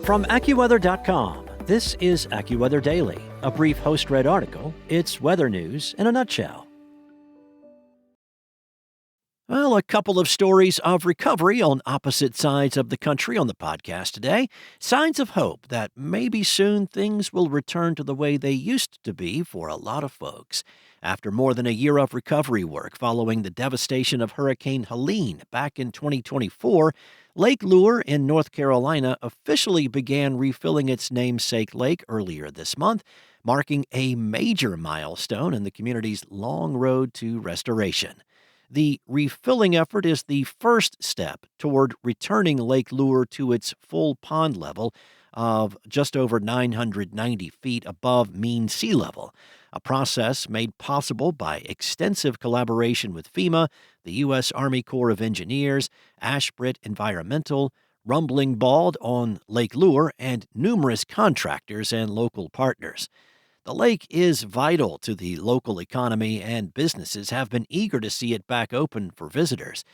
From AccuWeather.com, this is AccuWeather Daily, a brief host-read article. It's weather news in a nutshell. Well, a couple of stories of recovery on opposite sides of the country on the podcast today. Signs of hope that maybe soon things will return to the way they used to be for a lot of folks. After more than a year of recovery work following the devastation of Hurricane Helene back in 2024, Lake Lure in North Carolina officially began refilling its namesake lake earlier this month, marking a major milestone in the community's long road to restoration. The refilling effort is the first step toward returning Lake Lure to its full pond level of just over 990 feet above mean sea level, a process made possible by extensive collaboration with FEMA, the U.S. Army Corps of Engineers, Ashbrit Environmental, Rumbling Bald on Lake Lure, and numerous contractors and local partners. The lake is vital to the local economy, and businesses have been eager to see it back open for visitors.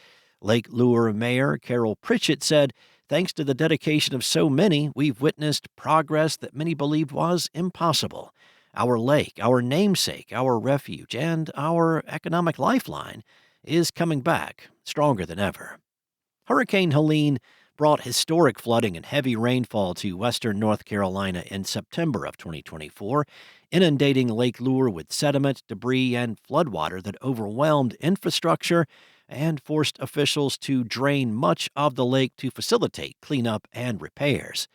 Lake Lure Mayor Carol Pritchett said, "Thanks to the dedication of so many, we've witnessed progress that many believed was impossible. Our lake, our namesake, our refuge, and our economic lifeline is coming back stronger than ever." Hurricane Helene brought historic flooding and heavy rainfall to western North Carolina in September of 2024, inundating Lake Lure with sediment, debris, and floodwater that overwhelmed infrastructure and forced officials to drain much of the lake to facilitate cleanup and repairs.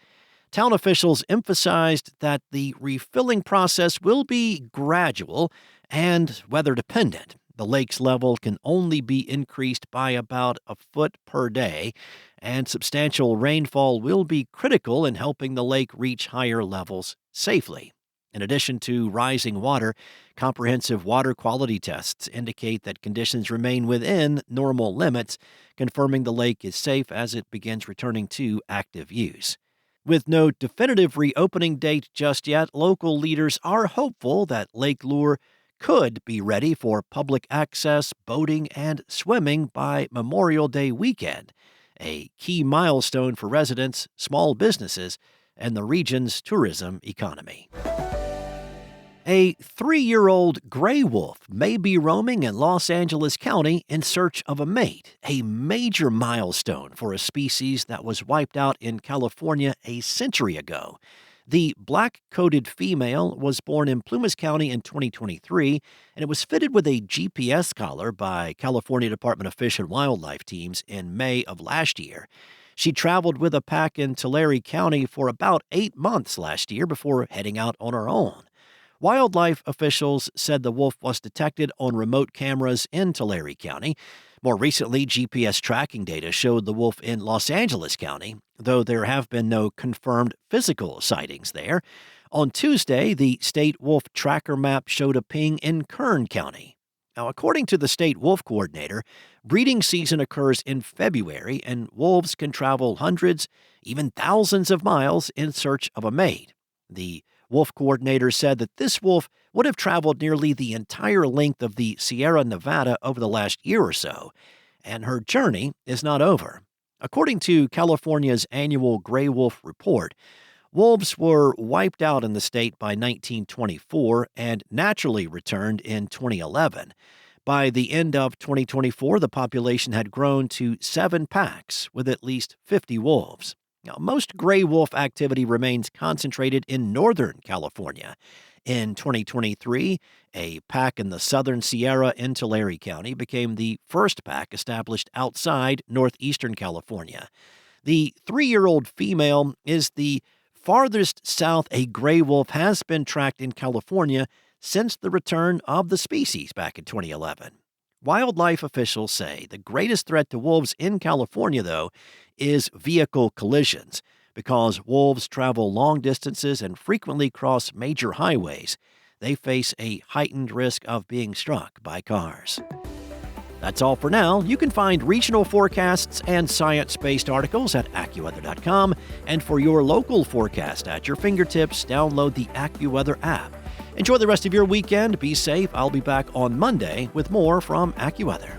Town officials emphasized that the refilling process will be gradual and weather-dependent. The lake's level can only be increased by about a foot per day, and substantial rainfall will be critical in helping the lake reach higher levels safely. In addition to rising water, comprehensive water quality tests indicate that conditions remain within normal limits, confirming the lake is safe as it begins returning to active use. With no definitive reopening date just yet, local leaders are hopeful that Lake Lure could be ready for public access, boating, and swimming by Memorial Day weekend, a key milestone for residents, small businesses, and the region's tourism economy. A 3-year-old gray wolf may be roaming in Los Angeles County in search of a mate, a major milestone for a species that was wiped out in California a century ago. The black-coated female was born in Plumas County in 2023, and it was fitted with a GPS collar by California Department of Fish and Wildlife teams in May of last year. She traveled with a pack in Tulare County for about 8 months last year before heading out on her own. Wildlife officials said the wolf was detected on remote cameras in Tulare County. More recently, GPS tracking data showed the wolf in Los Angeles County, though there have been no confirmed physical sightings there. On Tuesday, the state wolf tracker map showed a ping in Kern County. Now, according to the state wolf coordinator, breeding season occurs in February, and wolves can travel hundreds, even thousands of miles in search of a mate. The wolf coordinator said that this wolf would have traveled nearly the entire length of the Sierra Nevada over the last year or so, and her journey is not over. According to California's annual gray wolf report, wolves were wiped out in the state by 1924 and naturally returned in 2011. By the end of 2024, the population had grown to 7 packs with at least 50 wolves. Now, most gray wolf activity remains concentrated in northern California. In 2023, a pack in the southern Sierra in Tulare County became the first pack established outside northeastern California. The 3-year-old female is the farthest south a gray wolf has been tracked in California since the return of the species back in 2011. Wildlife officials say the greatest threat to wolves in California, though, is vehicle collisions, because wolves travel long distances and frequently cross major highways. They face a heightened risk of being struck by cars. That's all for now. You can find regional forecasts and science-based articles at AccuWeather.com, and for your local forecast at your fingertips, download the AccuWeather app. Enjoy the rest of your weekend. Be safe. I'll be back on Monday with more from AccuWeather.